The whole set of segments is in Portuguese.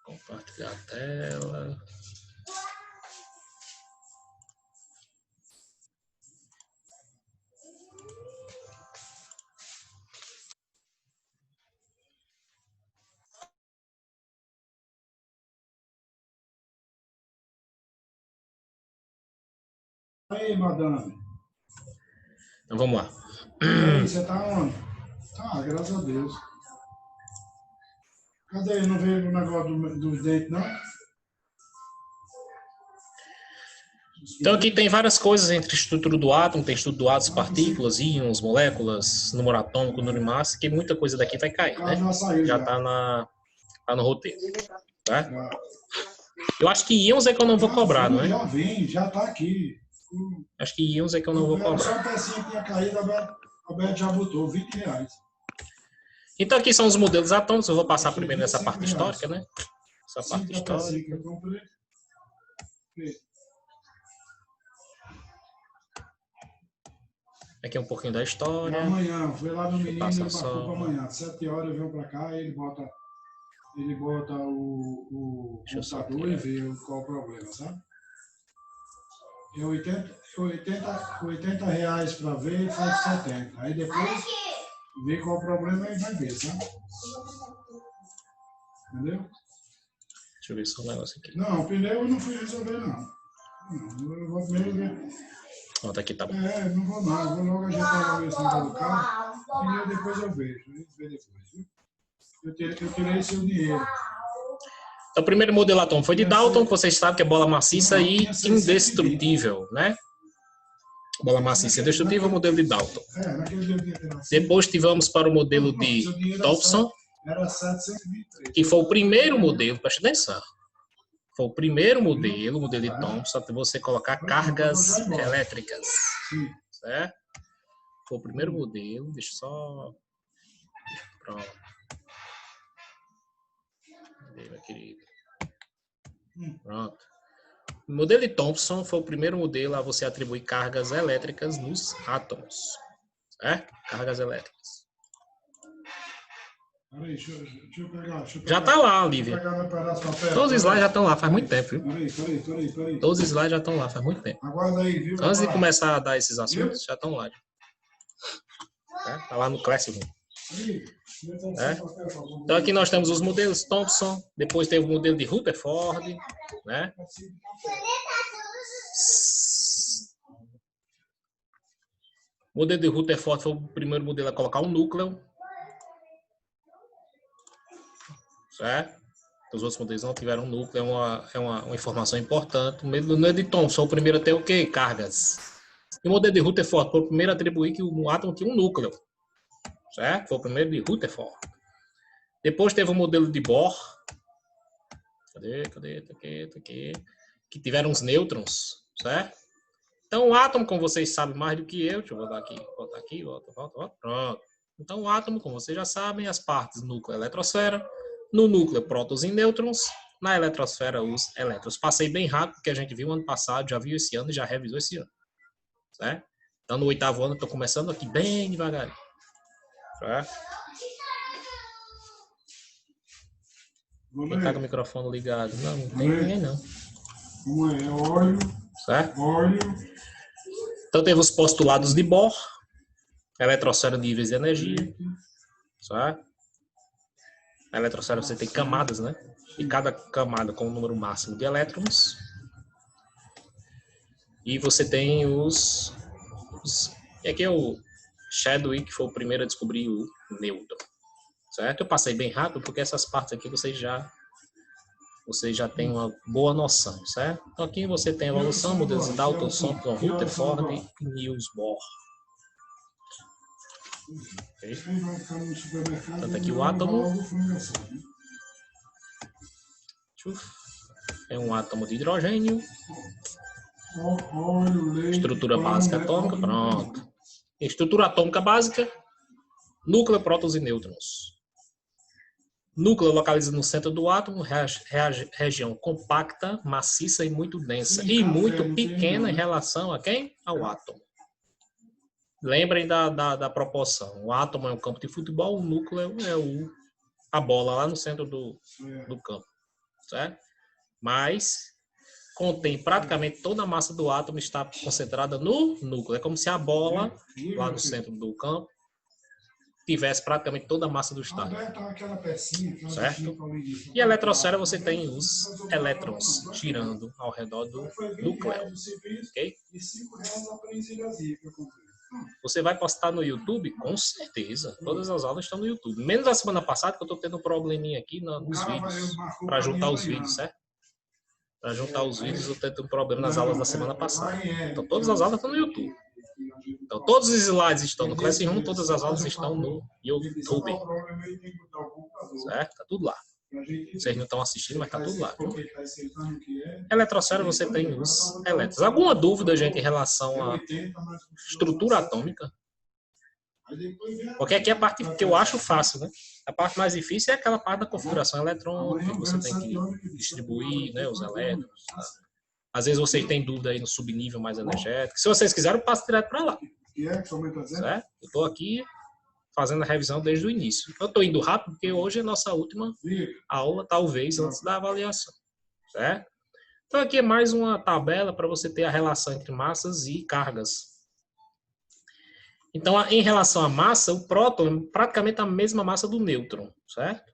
Compartilhar a tela. Aí, madame. Então vamos lá. E aí, você tá onde? Ah, graças a Deus. Cadê? Não veio o negócio dos dentes, não? Então aqui tem várias coisas entre a estrutura do átomo, tem estudo do átomo, partículas, íons, moléculas, número atômico, número de massa, que muita coisa daqui vai cair, né? Já tá no roteiro, tá? Eu acho que íons é que eu não vou cobrar, não é? Já vem, já tá aqui. Acho que íons é que eu não vou cobrar. Só uma pecinha que tinha caído, a Beto já botou, R$20. Então aqui são os modelos atômicos, eu vou passar primeiro nessa parte histórica, né? Essa parte histórica. Que eu comprei. Aqui é um pouquinho da história. Amanhã, foi lá no menino, ele marcou para amanhã. 7 horas eu venho para cá, ele bota o computador e vê qual o problema, sabe? É 80 reais para ver e faz 70. Aí depois vê qual o problema e vai ver, sabe? Entendeu? Deixa eu ver só um negócio aqui. Não, o pneu eu não fui resolver, não. Eu vou primeiro ver. Ó, tá aqui, tá bom. Não vou não. Eu vou logo ajeitar o negócio do carro. O pneu depois eu vejo. Eu tirei seu dinheiro. Então, o primeiro modelo atômico foi de Dalton, que vocês sabem que é bola maciça e indestrutível, né? Bola maciça e indestrutível, modelo de Dalton. Depois tivemos para o modelo de Thomson, que foi o primeiro modelo, preste atenção. Foi o primeiro modelo, o modelo de Thomson, para você colocar cargas elétricas. Certo? Foi o primeiro modelo, deixa eu só... Pronto. Cadê, meu querido? Pronto. O modelo de Thomson foi o primeiro modelo a você atribuir cargas elétricas nos átomos. Certo? Cargas elétricas. Peraí, deixa eu pegar. Já tá lá, Lívia. Todos os slides já estão lá, faz muito tempo, viu? Peraí. Todos os slides já estão lá, faz muito tempo. Aguarda aí, viu? Antes de começar a dar esses assuntos, já estão lá. Tá lá no Classroom. Então aqui nós temos os modelos Thomson, depois tem o modelo de Rutherford, né? O modelo de Rutherford foi o primeiro modelo a colocar um núcleo, certo? Os outros modelos não tiveram núcleo, é uma informação importante. O modelo de Thomson foi o primeiro a ter o quê? Cargas. E o modelo de Rutherford foi o primeiro a atribuir que o átomo tinha um núcleo, certo? Foi o primeiro de Rutherford. Depois teve o modelo de Bohr. Cadê? Tá aqui. Que tiveram os nêutrons, certo? Então, o átomo, como vocês sabem mais do que eu, deixa eu voltar aqui, volta, pronto. Então, o átomo, como vocês já sabem, as partes núcleo e eletrosfera. No núcleo, prótons e nêutrons. Na eletrosfera, os elétrons. Passei bem rápido, porque a gente viu ano passado, já viu esse ano e já revisou esse ano, certo? Então, no 8º ano, estou começando aqui bem devagar, certo? Quem tá com o microfone ligado? Não tem ninguém, não. Óleo. Certo? Óleo. Então, teve os postulados de Bohr, eletrosfera, níveis de energia, certo? Na eletrosfera você tem camadas, né? E cada camada com um número máximo de elétrons. E você tem e aqui é o Chadwick, que foi o primeiro a descobrir o nêutron, certo? Eu passei bem rápido porque essas partes aqui vocês já têm uma boa noção, certo? Então aqui você tem a evolução, modelos de Dalton, Thomson, Rutherford e Niels Bohr. Okay. Tanto aqui o átomo é um átomo de hidrogênio, estrutura básica atômica, pronto. Estrutura atômica básica, núcleo, prótons e nêutrons. Núcleo localiza no centro do átomo, região compacta, maciça e muito densa. E muito pequena em relação a quem? Ao átomo. Lembrem da proporção. O átomo é um campo de futebol, o núcleo é a bola lá no centro do campo. certo? Mas contém praticamente toda a massa do átomo está concentrada no núcleo. É como se a bola, lá no centro do campo, tivesse praticamente toda a massa do estádio. Certo? E a eletrosfera você tem os elétrons girando ao redor do núcleo. Ok? Você vai postar no YouTube? Com certeza. Todas as aulas estão no YouTube. Menos a semana passada, que eu estou tendo um probleminha aqui nos vídeos. Para juntar os vídeos, certo? Para juntar os vídeos, eu tenho um problema nas aulas da semana passada. Então, todas as aulas estão no YouTube. Então, todos os slides estão no Classroom, todas as aulas estão no YouTube. Certo? Tá tudo lá. Vocês não estão assistindo, mas tá tudo lá. Eletrosfera, você tem os elétrons. Alguma dúvida, gente, em relação à estrutura atômica? Porque aqui é a parte que eu acho fácil, né? A parte mais difícil é aquela parte da configuração eletrônica, que você tem que distribuir, né, os elétrons. Tá? Às vezes vocês têm dúvida aí no subnível mais energético. Se vocês quiserem, eu passo direto para lá. Certo? Eu estou aqui fazendo a revisão desde o início. Eu estou indo rápido porque hoje é nossa última aula, talvez, antes da avaliação. Certo? Então aqui é mais uma tabela para você ter a relação entre massas e cargas. Então, em relação à massa, o próton é praticamente a mesma massa do nêutron, certo?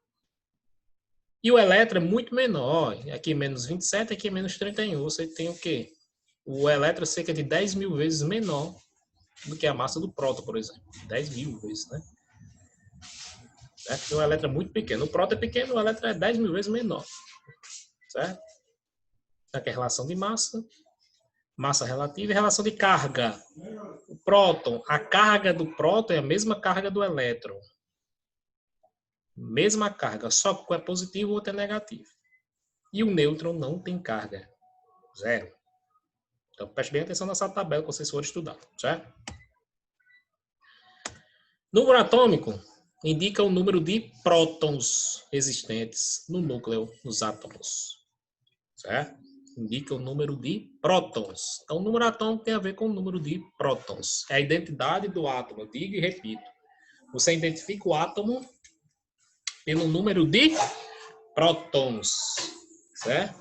E o elétron é muito menor. Aqui menos 27, aqui menos 31. Você tem o quê? O elétron é cerca de 10 mil vezes menor do que a massa do próton, por exemplo. 10 mil vezes, né? Certo? Então, o elétron é muito pequeno. O próton é pequeno, o elétron é 10 mil vezes menor. Certo? Então, aqui é a relação de massa, massa relativa e relação de carga. O próton, a carga do próton é a mesma carga do elétron. Mesma carga, só que um é positivo e o outro é negativo. E o nêutron não tem carga. Zero. Então, preste bem atenção nessa tabela que vocês forem estudar, certo? Número atômico indica o número de prótons existentes no núcleo dos átomos, certo? Indica o número de prótons. Então, o número atômico tem a ver com o número de prótons. É a identidade do átomo. Eu digo e repito. Você identifica o átomo pelo número de prótons, certo?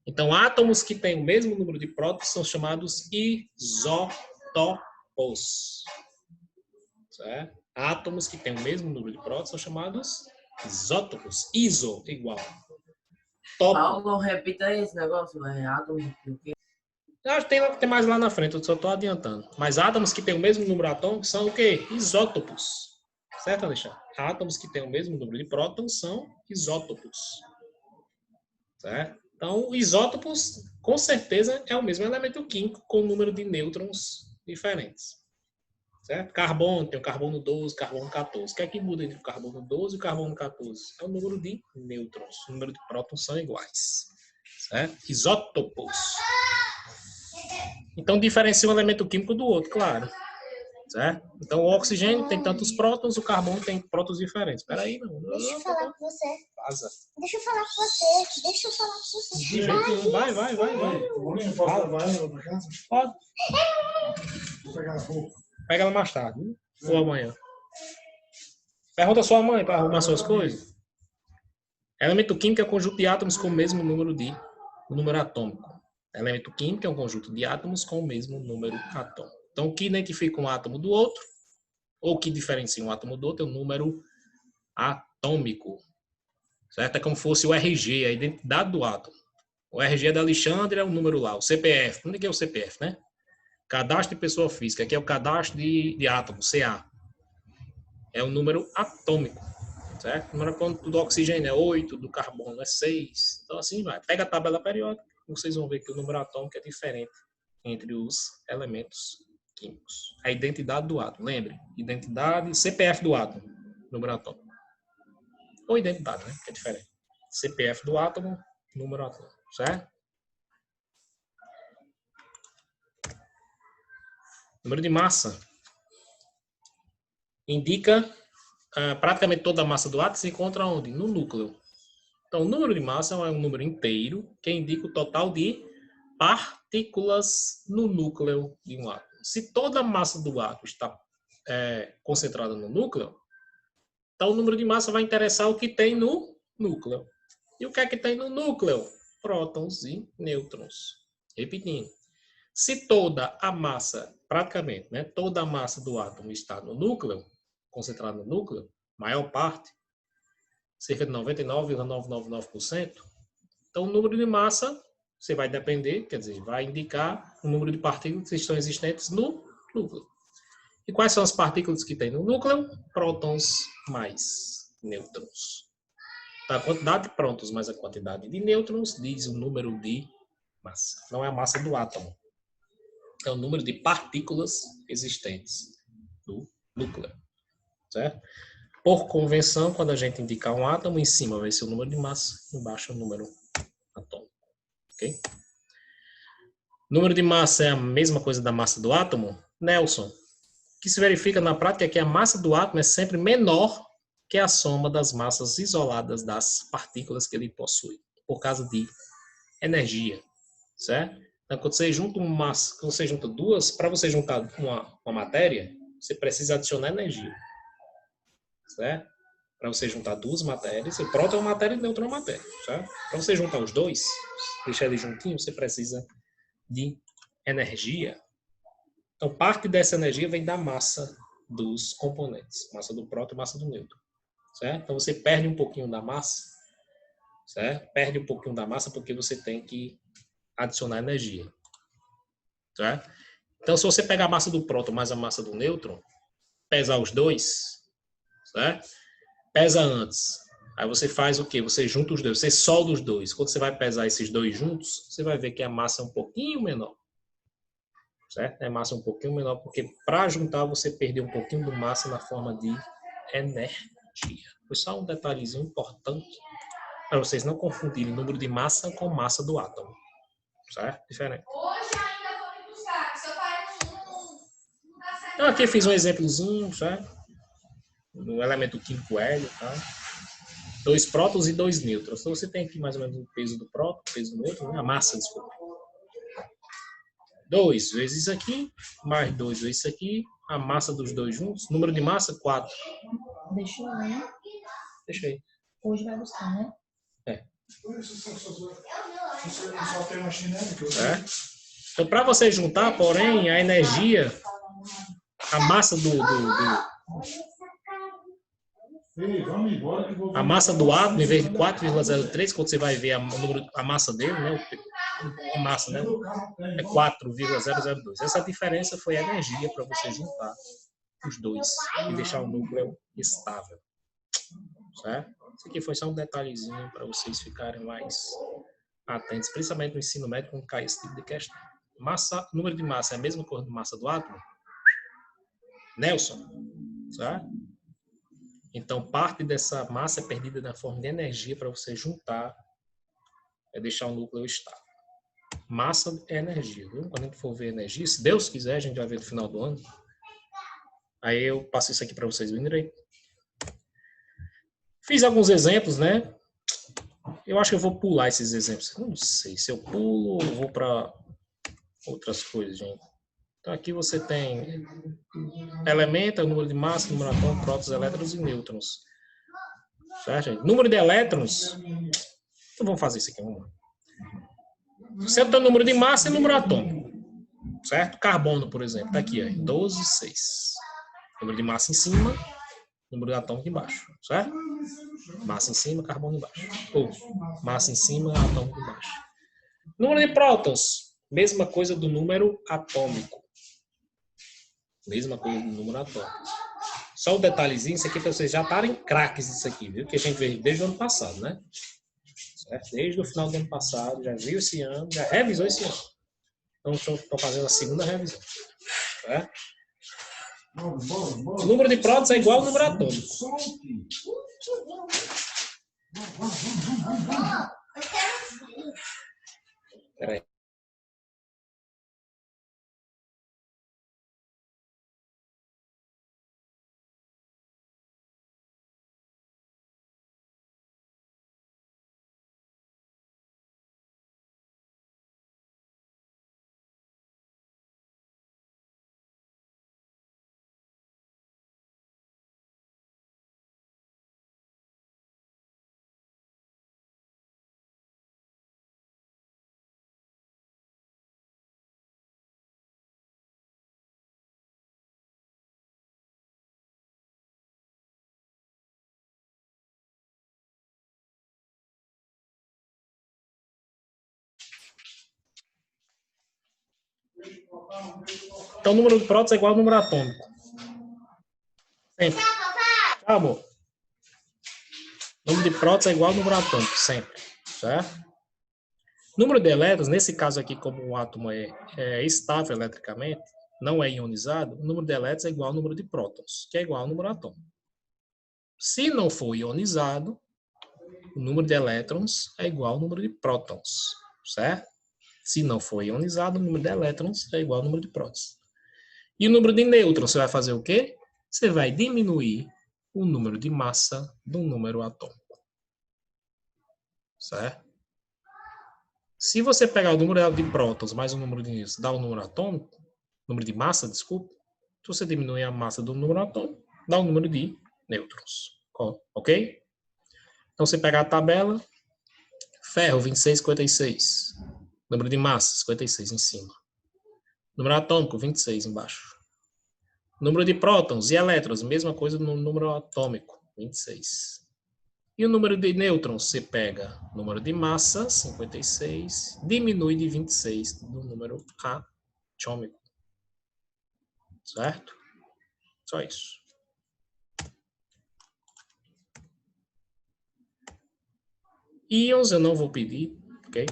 Então, átomos que têm o mesmo número de prótons são chamados isótopos, certo? Átomos que têm o mesmo número de prótons são chamados isótopos. Iso, igual. Topo. Paulo, repita esse negócio, é átomo. Acho que tem mais lá na frente, eu só estou adiantando. Mas átomos que têm o mesmo número atômico são o quê? Isótopos. Certo, Alexandre? Átomos que têm o mesmo número de prótons são isótopos. Certo? Então, isótopos, com certeza, é o mesmo elemento químico com o número de nêutrons diferentes. Certo? Carbono, tem o carbono 12, carbono 14. O que é que muda entre o carbono 12 e o carbono 14? É o número de nêutrons. O número de prótons são iguais. Certo? Isótopos. Então, diferencia um elemento químico do outro, claro. Certo? Então, o oxigênio tem tantos prótons, o carbono tem prótons diferentes. Espera aí, não. Deixa eu falar com você. Vaza. Deixa eu falar com você. Deixa eu falar com você. De jeito nenhum. Vai. Pode. Vou pegar a roupa. Pega ela mais tarde, viu? Ou amanhã. Pergunta a sua mãe para arrumar suas coisas. Elemento químico é um conjunto de átomos com o mesmo número atômico. Elemento químico é um conjunto de átomos com o mesmo número atômico. Então, o que identifica um átomo do outro, ou o que diferencia um átomo do outro, é o número atômico. Certo? É como se fosse o RG, a identidade do átomo. O RG é da Alexandre, é o número lá. O CPF, onde é o CPF, né? Cadastro de pessoa física, aqui é o cadastro de átomo, CA. É o número atômico. Certo? O número atômico do oxigênio é 8, do carbono é 6. Então, assim vai. Pega a tabela periódica, vocês vão ver que o número atômico é diferente entre os elementos químicos. A identidade do átomo, lembre, identidade, CPF do átomo, número atômico. Ou identidade, né? Que é diferente. CPF do átomo, número atômico, certo? Número de massa indica praticamente toda a massa do átomo se encontra onde? No núcleo. Então, o número de massa é um número inteiro que indica o total de partículas no núcleo de um átomo. Se toda a massa do átomo está concentrada no núcleo, então o número de massa vai interessar o que tem no núcleo. E o que é que tem no núcleo? Prótons e nêutrons. Repetindo. Se toda a massa, praticamente, né, toda a massa do átomo está no núcleo, concentrada no núcleo, maior parte, cerca de 99,999%, então o número de massa, você vai depender, quer dizer, vai indicar o número de partículas que estão existentes no núcleo. E quais são as partículas que tem no núcleo? Prótons mais nêutrons. Então, a quantidade de prótons mais a quantidade de nêutrons diz o número de massa. Não é a massa do átomo. É o número de partículas existentes no núcleo. Certo? Por convenção, quando a gente indicar um átomo, em cima vai ser o número de massa, embaixo é o número atômico. Ok? Número de massa é a mesma coisa da massa do átomo? Nelson. O que se verifica na prática é que a massa do átomo é sempre menor que a soma das massas isoladas das partículas que ele possui, por causa de energia. Certo? Então, quando você junta quando você junta duas, para você juntar uma matéria, você precisa adicionar energia. Certo? Para você juntar duas matérias, o próton é uma matéria e o nêutron é uma matéria. Certo? Para você juntar os dois, deixar eles juntinhos, você precisa de energia. Então, parte dessa energia vem da massa dos componentes, massa do próton e massa do nêutron. Certo? Então, você perde um pouquinho da massa, certo? Perde um pouquinho da massa porque você tem que adicionar energia. Certo? Então, se você pegar a massa do próton mais a massa do nêutron, pesar os dois, certo? Pesa antes. Aí você faz o quê? Você junta os dois, você solda os dois. Quando você vai pesar esses dois juntos, você vai ver que a massa é um pouquinho menor. Certo? A massa é um pouquinho menor, porque para juntar você perdeu um pouquinho de massa na forma de energia. Foi só um detalhezinho importante para vocês não confundirem o número de massa com massa do átomo. Certo? Diferente. Hoje ainda vou me buscar, seu pai não dá certo. Então aqui eu fiz um exemplozinho, certo? No elemento químico hélio, tá? 2 prótons e 2 nêutrons. Então você tem aqui mais ou menos o peso do próton, o peso do nêutron, né? A massa, desculpa. 2 vezes isso aqui, mais 2 vezes isso aqui, a massa dos dois juntos, número de massa, 4. Deixa eu ver. Deixa aí. Hoje vai buscar, né? É. Só tem uma chinela que eu É. Então, para você juntar, porém, a energia, a massa Ei, vamos embora que vou... a massa do átomo, em vez de 4,03, quando você vai ver a massa dele, né? A massa, né? É 4,002. Essa diferença foi a energia para você juntar os dois e deixar o núcleo estável. Certo? Isso aqui foi só um detalhezinho para vocês ficarem mais atentos, principalmente no ensino médio, quando cai esse tipo de questão. Número de massa é a mesma coisa de massa do átomo? Nelson, certo? Então, parte dessa massa é perdida na forma de energia para você juntar, é deixar o núcleo estável. Massa é energia, viu? Quando a gente for ver energia, se Deus quiser, a gente vai ver no final do ano. Aí eu passo isso aqui para vocês verem direito. Fiz alguns exemplos, né? Eu acho que eu vou pular esses exemplos. Não sei se eu pulo ou vou para outras coisas, gente. Então aqui você tem elemento, número de massa, número atômico, prótons, elétrons e nêutrons. Certo, gente? Número de elétrons. Então vamos fazer isso aqui. Vamos lá. Você tem o número de massa e número atômico. Certo? Carbono, por exemplo. Está aqui, ó, 12, 6. Número de massa em cima, número de atômico embaixo. Certo? Massa em cima, carbono embaixo. Ou massa em cima, atômico embaixo. Número de prótons. Mesma coisa do número atômico. Mesma coisa do número atômico. Só um detalhezinho, isso aqui para vocês já estarem craques isso aqui, viu? Que a gente veio desde o ano passado, né? Certo? Desde o final do ano passado, já viu esse ano, já revisou esse ano. Então, estou fazendo a segunda revisão. Certo? O número de prótons é igual ao número atômico. Espera aí. Então, o número de prótons é igual ao número atômico. Sempre. Tá, amor? O número de prótons é igual ao número atômico, sempre. Certo? O número de elétrons, nesse caso aqui, como o átomo é estável eletricamente, não é ionizado, o número de elétrons é igual ao número de prótons, que é igual ao número atômico. Se não for ionizado, o número de elétrons é igual ao número de prótons, certo? Se não for ionizado, o número de elétrons é igual ao número de prótons. E o número de nêutrons, você vai fazer o quê? Você vai diminuir o número de massa do número atômico, certo? Se você pegar o número de prótons mais o número de nêutrons, dá o número atômico, número de massa, desculpa, se você diminuir a massa do número atômico, dá o número de nêutrons, ok? Então, você pegar a tabela, ferro, 26,56. Número de massa, 56 em cima. Número atômico, 26 embaixo. Número de prótons e elétrons, mesma coisa no número atômico, 26. E o número de nêutrons, você pega o número de massa, 56, diminui de 26 do número atômico. Certo? Só isso. Íons eu não vou pedir, ok?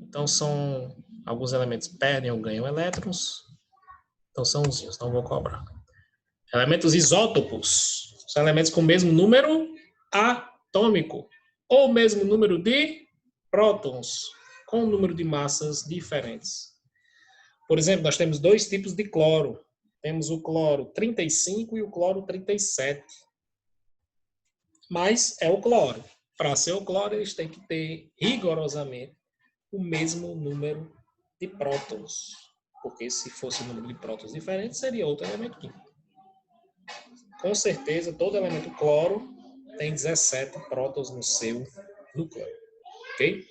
Então, são alguns elementos perdem ou ganham elétrons. Então, são os íons, não vou cobrar. Elementos isótopos são elementos com o mesmo número atômico ou mesmo número de prótons com um número de massas diferentes. Por exemplo, nós temos dois tipos de cloro. Temos o cloro 35 e o cloro 37. Mas é o cloro. Para ser o cloro, eles têm que ter rigorosamente o mesmo número de prótons. Porque se fosse o número de prótons diferente, seria outro elemento químico. Com certeza, todo elemento cloro tem 17 prótons no seu núcleo. Ok?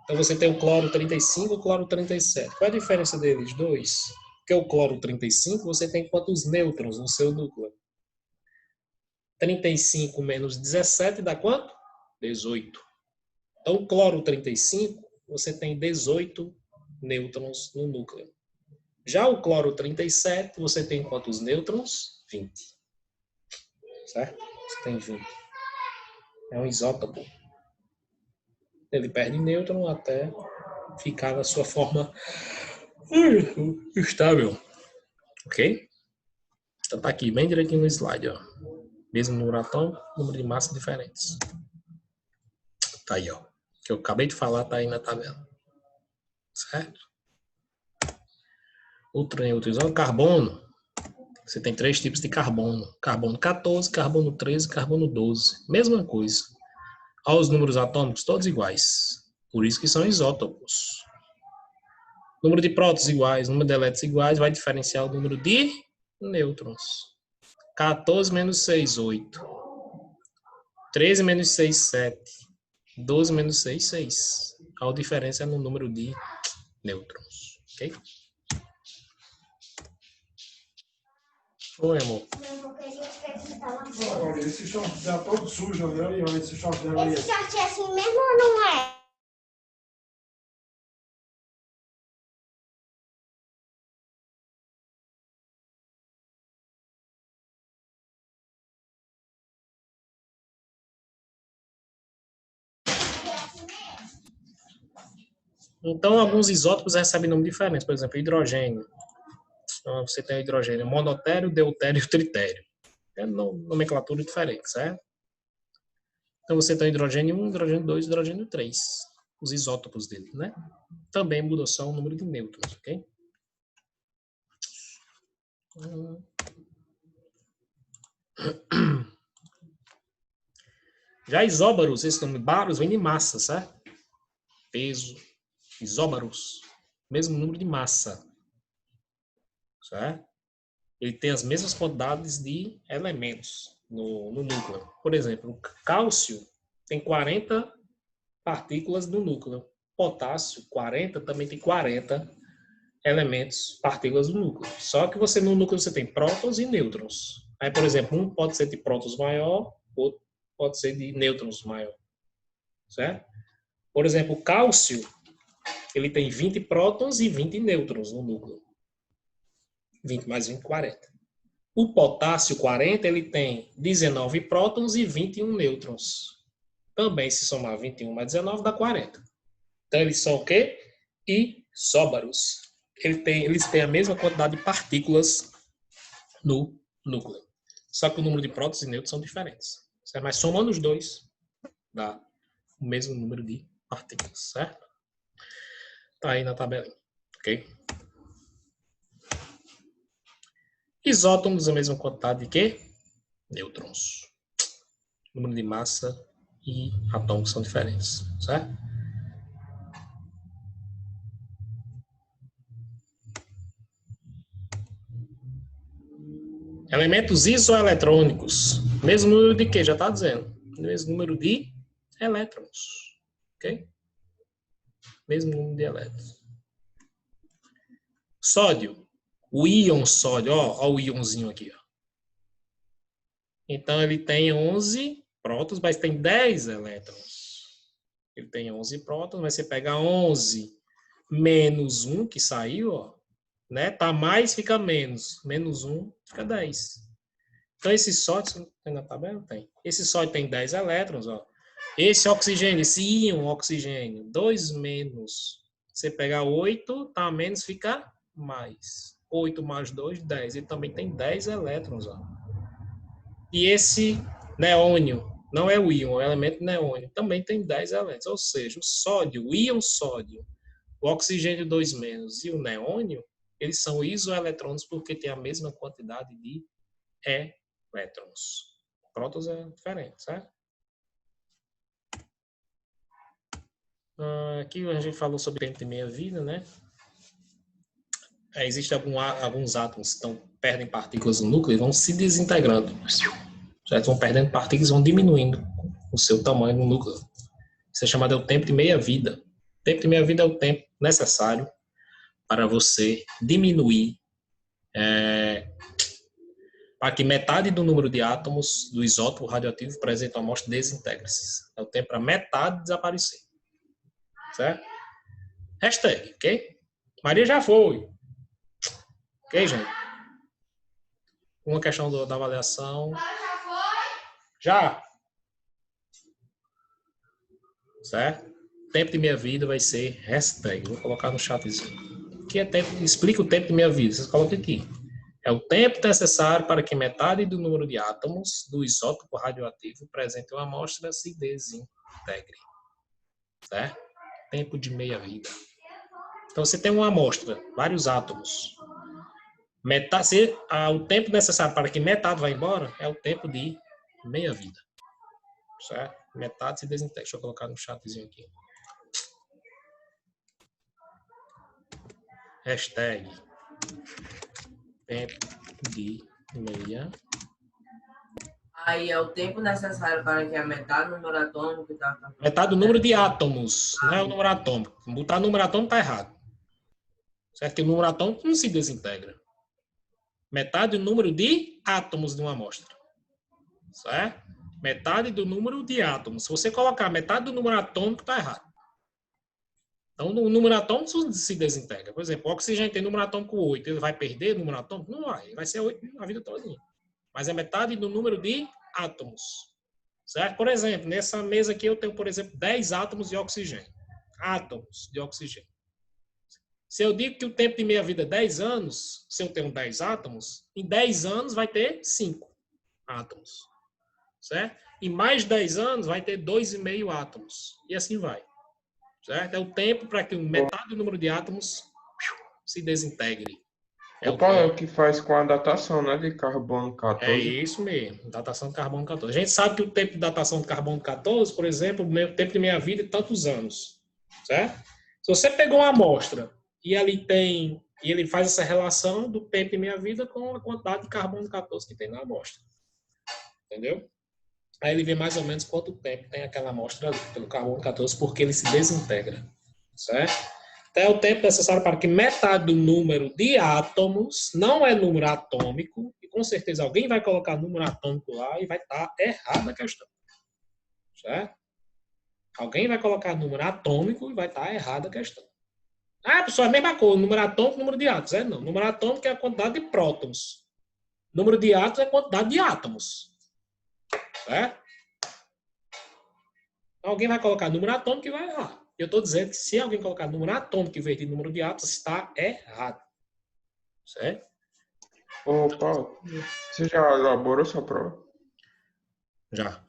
Então, você tem o cloro 35 e o cloro 37. Qual é a diferença deles? 2. Porque o cloro 35, você tem quantos nêutrons no seu núcleo? 35 menos 17 dá quanto? 18. Então, o cloro 35, você tem 18 nêutrons no núcleo. Já o cloro 37, você tem quantos nêutrons? 20. Certo? Você tem 20. É um isótopo. Ele perde nêutron até ficar na sua forma estável. Ok? Então tá aqui, bem direitinho no slide, ó. Mesmo número atômico, número de massa diferentes. Tá aí, ó. O que eu acabei de falar tá aí na tabela. Certo? Outro isótopo, carbono. Você tem 3 tipos de carbono. Carbono 14, carbono 13, carbono 12. Mesma coisa. Olha os números atômicos, todos iguais. Por isso que são isótopos. Número de prótons iguais, número de elétrons iguais, vai diferenciar o número de nêutrons. 14 menos 6, 8. 13 menos 6, 7. 12 menos 6, 6. A diferença é no número de nêutrons. Ok? Oi, amor. Olha, esse short tá todo sujo, olha aí, olha esse short dela aí. Esse short é assim mesmo ou não é? Então, alguns isótopos recebem nome diferentes. Por exemplo, hidrogênio. Então, você tem o hidrogênio monotério, deutério e tritério. É nomenclatura diferente, certo? Então, você tem o hidrogênio 1, hidrogênio 2, hidrogênio 3. Os isótopos dele, né? Também muda só o número de nêutrons, ok? Já isóbaros, esse nome baros vem de massa, certo? Peso. Isóbaros. Mesmo número de massa. Certo? Ele tem as mesmas quantidades de elementos no núcleo. Por exemplo, o cálcio tem 40 partículas no núcleo. Potássio, 40, também tem 40 elementos, partículas no núcleo. Só que no núcleo você tem prótons e nêutrons. Aí, por exemplo, um pode ser de prótons maior, outro pode ser de nêutrons maior. Certo? Por exemplo, o cálcio ele tem 20 prótons e 20 nêutrons no núcleo. 20 mais 20, 40. O potássio 40, ele tem 19 prótons e 21 nêutrons. Também, se somar 21 mais 19, dá 40. Então, eles são o quê? Isóbaros. Eles têm a mesma quantidade de partículas no núcleo. Só que o número de prótons e nêutrons são diferentes. Certo? Mas somando os dois, dá o mesmo número de partículas, certo? Tá aí na tabelinha, ok? Isótomos, a mesma quantidade de quê? Nêutrons. Número de massa e átomos são diferentes, certo? Elementos isoeletrônicos. Mesmo número de quê? Já está dizendo. Mesmo número de elétrons. Ok? Mesmo número de elétrons. Sódio. O íon sódio. Ó o íonzinho aqui. Ó. Então, ele tem 11 prótons, mas tem 10 elétrons. Ele tem 11 prótons, mas você pega 11 menos 1 que saiu, ó. Né? Tá mais, fica menos. Menos 1, fica 10. Então, esse sódio, tem na tabela? Tem. Esse sódio tem 10 elétrons, ó. Esse oxigênio, esse íon oxigênio, 2 menos. Você pega 8, tá menos, fica mais. 8 mais 2, 10. Ele também tem 10 elétrons, ó. E esse neônio, não é o íon, é o elemento neônio, também tem 10 elétrons. Ou seja, o sódio, o íon sódio, o oxigênio 2 menos e o neônio, eles são isoeletrônicos porque tem a mesma quantidade de elétrons. Prótons é diferente, certo? Aqui a gente falou sobre tempo de meia-vida, né? Existem alguns átomos que perdem partículas no núcleo e vão se desintegrando. Certo? Vão perdendo partículas e vão diminuindo o seu tamanho no núcleo. Isso é chamado o tempo de meia-vida. O tempo de meia-vida é o tempo necessário para você diminuir para que metade do número de átomos do isótopo radioativo presente na amostra desintegre-se. É o tempo para metade desaparecer. Certo? Hashtag, ok? Maria já foi. Ok, gente? Uma questão da avaliação. Já. Certo? Tempo de minha vida vai ser hashtag. Vou colocar no chatzinho. Que é tempo, explica o tempo de minha vida. Vocês colocam aqui. É o tempo necessário para que metade do número de átomos do isótopo radioativo presente em uma amostra se desintegre. Certo? Tempo de meia-vida. Então, você tem uma amostra, vários átomos. O tempo necessário para que metade vá embora é o tempo de meia-vida. Certo? Metade se desintegra. Deixa eu colocar no chatzinho aqui. Hashtag tempo de meia. Aí é o tempo necessário para que a metade do número atômico... Metade do número de átomos, não é o número atômico. Botar número atômico está errado. Certo? Que o número atômico não se desintegra. Metade do número de átomos de uma amostra. Certo? Metade do número de átomos. Se você colocar metade do número atômico, está errado. Então, o número atômico se desintegra. Por exemplo, o oxigênio tem número atômico 8. Ele vai perder o número atômico? Não vai. Ele vai ser 8 a vida toda. Mas é metade do número de átomos. Certo? Por exemplo, nessa mesa aqui eu tenho, por exemplo, 10 átomos de oxigênio. Átomos de oxigênio. Se eu digo que o tempo de meia-vida é 10 anos, se eu tenho 10 átomos, em 10 anos vai ter 5 átomos. Certo? Em mais 10 anos vai ter 2,5 átomos. E assim vai. Certo? É o tempo para que metade do número de átomos se desintegre. É o que faz com a datação, né, de carbono 14. É isso mesmo, datação de carbono 14. A gente sabe que o tempo de datação de carbono 14, por exemplo, o tempo de meia-vida é tantos anos. Certo? Se você pegou uma amostra e ele faz essa relação do tempo de meia-vida com a quantidade de carbono 14 que tem na amostra. Entendeu? Aí ele vê mais ou menos quanto tempo tem aquela amostra ali, pelo carbono 14, porque ele se desintegra. Certo? Então, é o tempo necessário para que metade do número de átomos, não é número atômico, e com certeza alguém vai colocar número atômico lá e vai estar errada a questão. Certo? Alguém vai colocar número atômico e vai estar errada a questão. Ah, pessoal, é a mesma coisa. Número atômico e número de átomos. Não. Número atômico é a quantidade de prótons. Número de átomos é a quantidade de átomos. Certo? Alguém vai colocar número atômico e vai errar. Eu estou dizendo que se alguém colocar número atômico em vez de número de átomos, está errado. Certo? Ô, Paulo, você já elaborou sua prova? Já.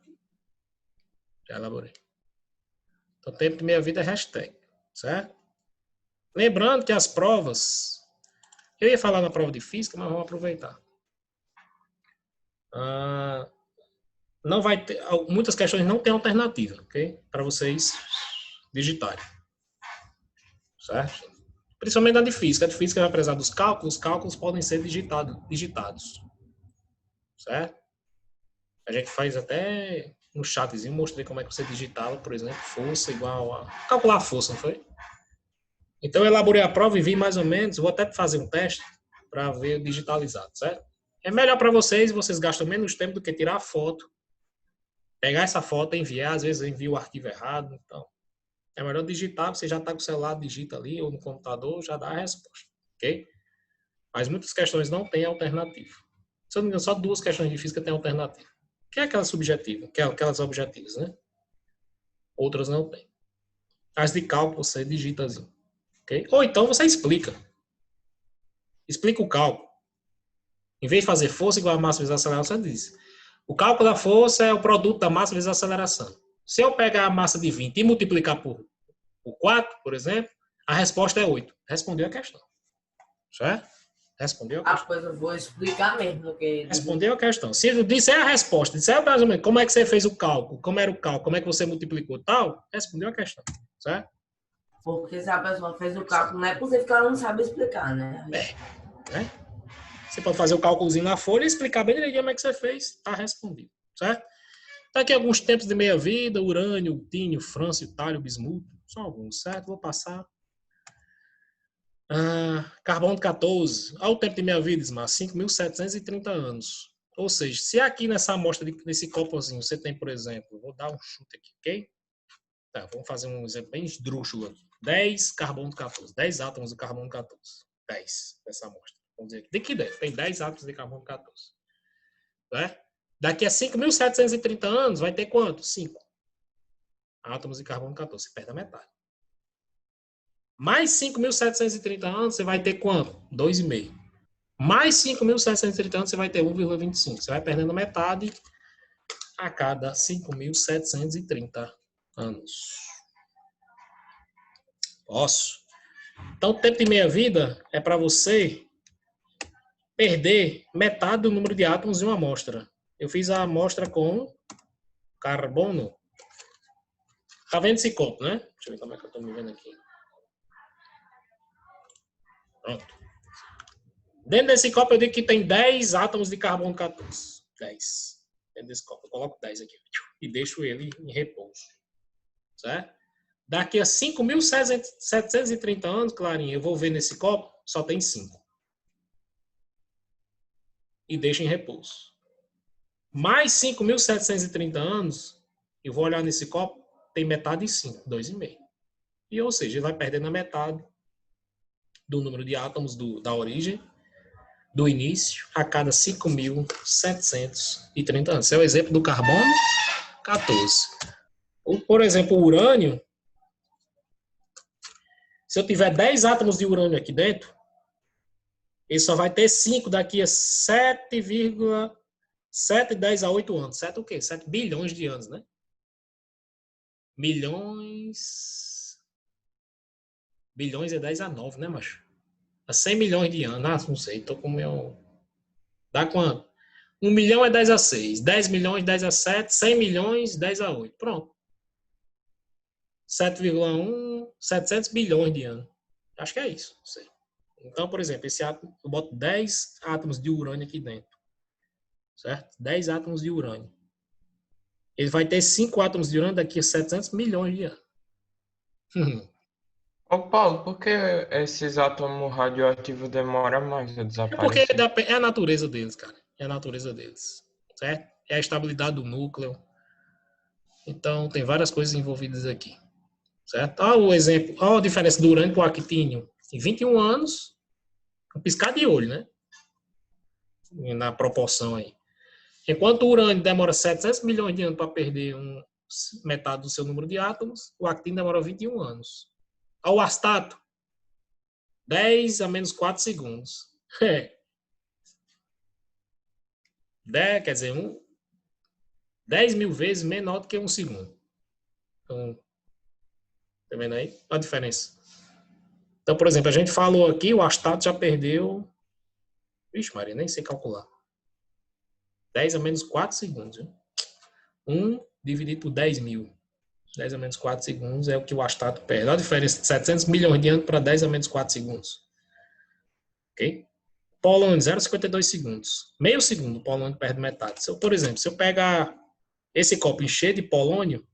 Já elaborei. Então, tempo de meia vida é hashtag. Certo? Lembrando que as provas... Eu ia falar na prova de física, mas vamos aproveitar. Não vai ter... Muitas questões não têm alternativa, ok? Para vocês digitarem. Certo? Principalmente na de física. A de física, apesar dos cálculos, os cálculos podem ser digitados. Certo? A gente faz até no chatzinho, mostrei como é que você digitava, por exemplo, força igual a... Calcular a força, não foi? Então, eu elaborei a prova e vi mais ou menos, vou até fazer um teste para ver digitalizado, certo? É melhor para vocês gastam menos tempo do que tirar a foto, pegar essa foto e enviar, às vezes envia o arquivo errado, então... É melhor digitar, você já está com o celular, digita ali, ou no computador, já dá a resposta, ok? Mas muitas questões não têm alternativa. Se eu não me engano, só 2 questões de física têm alternativa. Que é aquela subjetiva, que é aquelas objetivas, né? Outras não têm. As de cálculo você digita assim, ok? Ou então você explica. Explica o cálculo. Em vez de fazer força igual a massa vezes a aceleração, você diz: o cálculo da força é o produto da massa vezes a aceleração. Se eu pegar a massa de 20 e multiplicar por 4, por exemplo, a resposta é 8. Respondeu a questão. Certo? Respondeu a questão. Pois eu vou explicar mesmo. Que... Respondeu a questão. Se eu disser a resposta, disser mais ou menos como é que você fez o cálculo, como era o cálculo, como é que você multiplicou tal, respondeu a questão. Certo? Porque se a pessoa fez o cálculo, não é possível que ela não sabe explicar, né? Né? Você pode fazer o cálculozinho na folha e explicar bem direitinho como é que você fez. Está respondido. Certo? Tá aqui alguns tempos de meia-vida: urânio, tínio, frâncio, talho, bismuto. São alguns, certo? Vou passar. Carbono 14. Olha o tempo de meia-vida, Ismar. 5.730 anos. Ou seja, se aqui nessa amostra, nesse copozinho, você tem, por exemplo, vou dar um chute aqui, ok? Tá, vamos fazer um exemplo bem esdrúxulo aqui. 10 carbono 14. 10 átomos de carbono 14. 10 dessa amostra. Vamos dizer aqui. De que 10? Tem 10 átomos de carbono 14. Né? Daqui a 5.730 anos, vai ter quanto? 5 átomos de carbono 14. Você perde a metade. Mais 5.730 anos, você vai ter quanto? 2,5. Mais 5.730 anos, você vai ter 1,25. Você vai perdendo a metade a cada 5.730 anos. Posso? Então, o tempo de meia-vida é para você perder metade do número de átomos em uma amostra. Eu fiz a amostra com carbono. Tá vendo esse copo, né? Deixa eu ver como é que eu tô me vendo aqui. Pronto. Dentro desse copo eu digo que tem 10 átomos de carbono 14. 10. Dentro desse copo. Eu coloco 10 aqui. E deixo ele em repouso. Certo? Daqui a 5.730 anos, Clarinha, eu vou ver nesse copo, só tem 5. E deixo em repouso. Mais 5.730 anos, eu vou olhar nesse copo, tem metade de 5, 2,5. E, ou seja, ele vai perdendo a metade do número de átomos da origem, do início, a cada 5.730 anos. Esse é o exemplo do carbono 14. Ou, por exemplo, o urânio, se eu tiver 10 átomos de urânio aqui dentro, ele só vai ter 5 daqui a 7,10 a 8 anos. 7 o quê? 7 bilhões de anos, né? Milhões é 10 a 9, né, macho? A 100 milhões de anos. Ah, não sei, tô com o meu... Dá quanto? 1 milhão é 10 a 6. 10 milhões, 10 a 7. 100 milhões, 10 a 8. Pronto. 7,1, 700 bilhões de anos. Acho que é isso. Não sei. Então, por exemplo, esse átomo, eu boto 10 átomos de urânio aqui dentro. Certo? 10 átomos de urânio. Ele vai ter 5 átomos de urânio daqui a 700 milhões de anos. Ô, Paulo, por que esses átomos radioativos demoram mais a É porque desaparecer? é a natureza deles, cara. É a natureza deles. Certo? É a estabilidade do núcleo. Então, tem várias coisas envolvidas aqui. Certo? Olha o exemplo, olha a diferença do urânio para o actínio. Em 21 anos, um piscar de olho, né? Na proporção aí. Enquanto o urânio demora 700 milhões de anos para perder metade do seu número de átomos, o actínio demora 21 anos. Olha o astato, 10 a menos 4 segundos. 10, quer dizer, 10 mil vezes menor do que um segundo. Então, tá vendo aí? Olha a diferença. Então, por exemplo, a gente falou aqui, o astato já perdeu... Vixe, Maria, nem sei calcular. 10 a menos 4 segundos. Viu? 1 dividido por 10 mil. 10 a menos 4 segundos é o que o astato perde. Olha a diferença de 700 milhões de anos para 10 a menos 4 segundos. Ok? Polônio, 0,52 segundos. Meio segundo, o polônio perde metade. Por exemplo, se eu pegar esse copo e encher de polônio,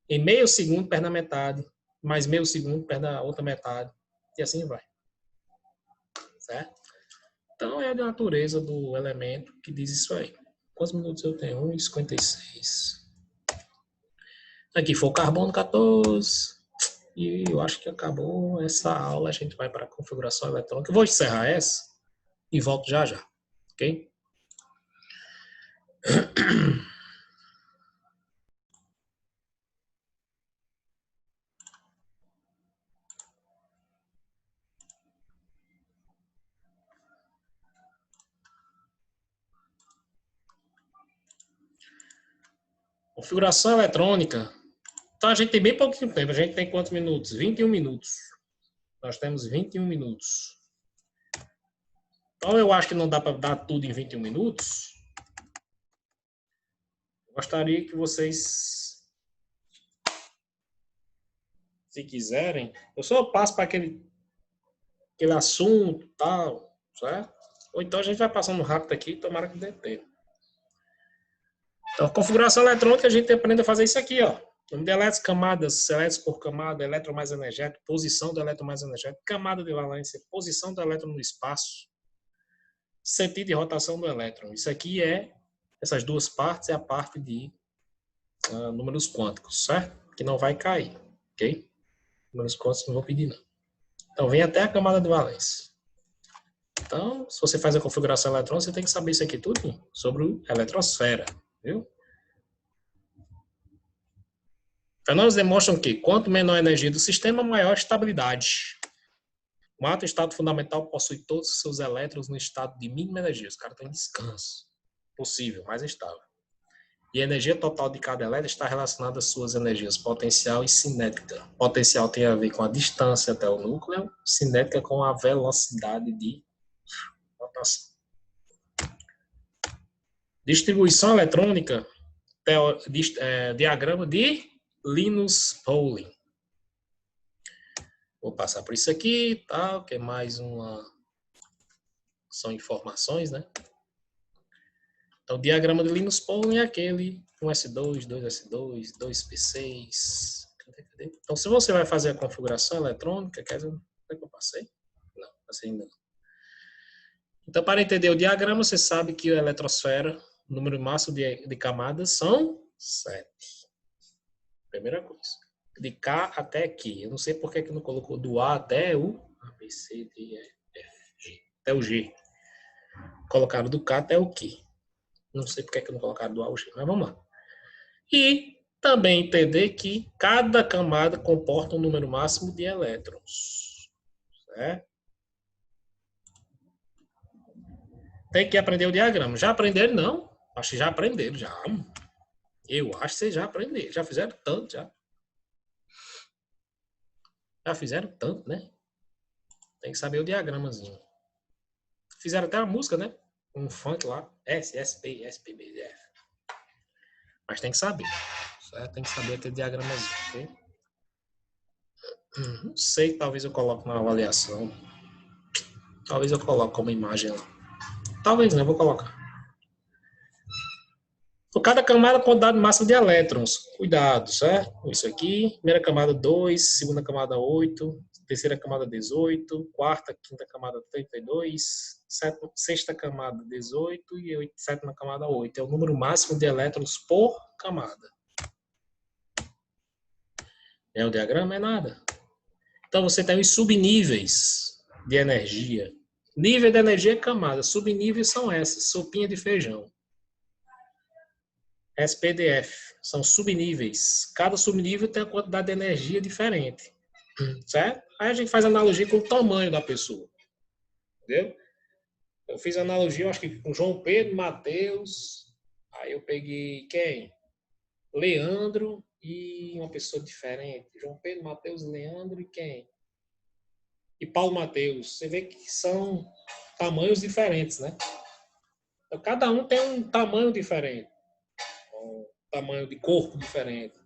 em meio segundo perde a metade. Mais meio segundo perde a outra metade. E assim vai. Certo? Então, é a natureza do elemento que diz isso aí. Quantos minutos eu tenho? 1,56. Aqui foi o carbono 14. E eu acho que acabou essa aula. A gente vai para a configuração eletrônica. Eu vou encerrar essa e volto já já. Ok? Configuração eletrônica. Então, a gente tem bem pouquinho tempo. A gente tem quantos minutos? 21 minutos. Nós temos 21 minutos. Então, eu acho que não dá para dar tudo em 21 minutos. Eu gostaria que vocês, se quiserem, eu só passo para aquele assunto e tal, certo? Ou então a gente vai passando rápido aqui, tomara que dê tempo. Então, configuração eletrônica, a gente aprende a fazer isso aqui, ó. Nome de elétrons, camadas, elétrons por camada, elétron mais energético, posição do elétron mais energético, camada de valência, posição do elétron no espaço, sentido de rotação do elétron. Isso aqui essas duas partes é a parte de números quânticos, certo? Que não vai cair, ok? Números quânticos não vou pedir, não. Então, vem até a camada de valência. Então, se você faz a configuração eletrônica, você tem que saber isso aqui tudo sobre a eletrosfera, viu? Fenômenos demonstram que, quanto menor a energia do sistema, maior a estabilidade. Um átomo em estado fundamental possui todos os seus elétrons no estado de mínima energia. Os caras estão em descanso. Possível, mais estável. E a energia total de cada elétron está relacionada às suas energias potencial e cinética. Potencial tem a ver com a distância até o núcleo, cinética com a velocidade de rotação. Distribuição eletrônica, diagrama de Linus Pauling. Vou passar por isso aqui, tá? Que é mais uma... São informações, né? Então, o diagrama de Linus Pauling é aquele 1S2, 2S2, 2P6. Cadê? Então, se você vai fazer a configuração eletrônica, quer dizer, é que eu passei? Não, passei ainda não. Então, para entender o diagrama, você sabe que a eletrosfera, o número máximo de camadas são 7. Primeira coisa. De K até aqui. Eu não sei por que não colocou do A até o A, B, C, D, E, F, G. Até o G. Colocaram do K até o Q. Não sei por que não colocaram do A ao G, mas vamos lá. E também entender que cada camada comporta um número máximo de elétrons. Certo? Tem que aprender o diagrama. Já aprenderam? Não. Acho que já aprenderam. Já. Eu acho que vocês já aprenderam. Já fizeram tanto, já. Já fizeram tanto, né? Tem que saber o diagramazinho. Fizeram até a música, né? Um funk lá. S, S, P, S, P, B, F. Mas tem que saber. Certo? Tem que saber aquele diagramazinho, ok? Não sei, talvez eu coloque na avaliação. Talvez eu coloque como imagem lá. Talvez não, eu vou colocar. Por cada camada, quantidade máxima de elétrons. Cuidado, certo? Isso aqui. Primeira camada 2, segunda camada 8, terceira camada 18, quarta, quinta camada 32, sexta camada 18 e sétima camada 8. É o número máximo de elétrons por camada. É o diagrama? É nada. Então, você tem os subníveis de energia. Nível de energia é camada. Subníveis são essas. Sopinha de feijão. SPDF. São subníveis. Cada subnível tem uma quantidade de energia diferente. Certo? Aí a gente faz analogia com o tamanho da pessoa. Entendeu? Eu fiz analogia, eu acho que com João Pedro, Mateus. Aí eu peguei quem? Leandro e uma pessoa diferente. João Pedro, Mateus, Leandro e quem? E Paulo Mateus. Você vê que são tamanhos diferentes, né? Então, cada um tem um tamanho diferente. Um tamanho de corpo diferente.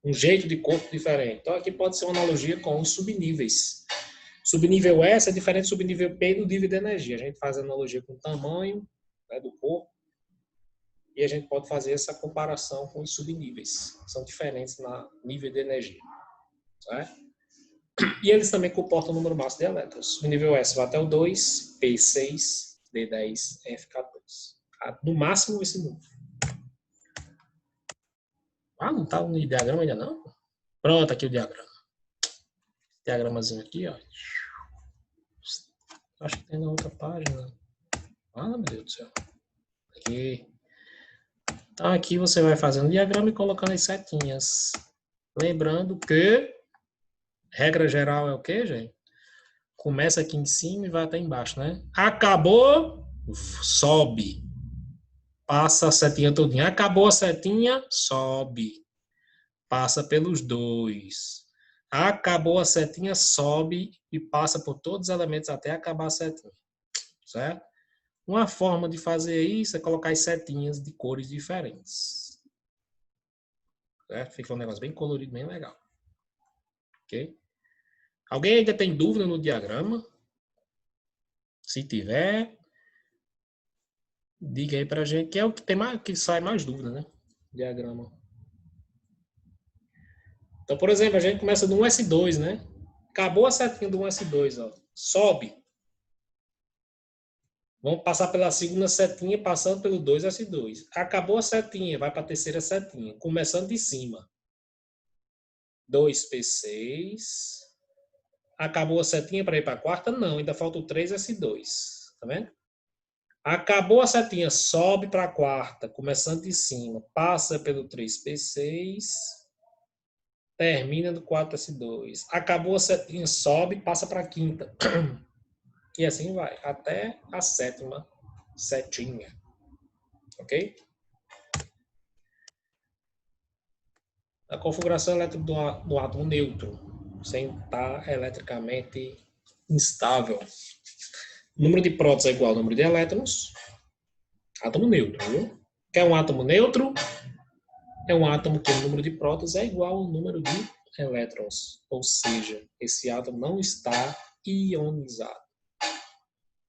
Um jeito de corpo diferente. Então, aqui pode ser uma analogia com os subníveis. Subnível S é diferente do subnível P e do nível de energia. A gente faz analogia com o tamanho, né, do corpo. E a gente pode fazer essa comparação com os subníveis. São diferentes no nível de energia. Certo? E eles também comportam o número máximo de elétrons. O nível S vai até o 2, P6, D10, F14. No máximo esse número. Ah, não está no diagrama ainda não? Pronto, aqui o diagrama. Diagramazinho aqui, ó. Acho que tem na outra página. Ah, meu Deus do céu. Aqui. Então, aqui você vai fazendo o diagrama e colocando as setinhas. Lembrando que regra geral é o quê, gente? Começa aqui em cima e vai até embaixo, né? Acabou, sobe. Passa a setinha todinha. Acabou a setinha, sobe. Passa pelos dois. Acabou a setinha, sobe e passa por todos os elementos até acabar a setinha. Certo? Uma forma de fazer isso é colocar as setinhas de cores diferentes. Certo? Fica um negócio bem colorido, bem legal. Ok? Alguém ainda tem dúvida no diagrama? Se tiver, diga aí pra gente, que é o que tem mais, que sai mais dúvida, né? Diagrama. Então, por exemplo, a gente começa do 1S2, né? Acabou a setinha do 1S2, ó. Sobe. Vamos passar pela segunda setinha, passando pelo 2S2. Acabou a setinha, vai para a terceira setinha, começando de cima. 2P6. Acabou a setinha para ir para a quarta? Não, ainda falta o 3S2. Tá vendo? Acabou a setinha, sobe para a quarta, começando de cima, passa pelo 3P6, termina no 4S2. Acabou a setinha, sobe, passa para a quinta. E assim vai, até a sétima setinha. Ok? A configuração elétrica do átomo neutro, sem estar eletricamente instável. O número de prótons é igual ao número de elétrons. Átomo neutro, viu? Quer um átomo neutro? É um átomo que o número de prótons é igual ao número de elétrons. Ou seja, esse átomo não está ionizado.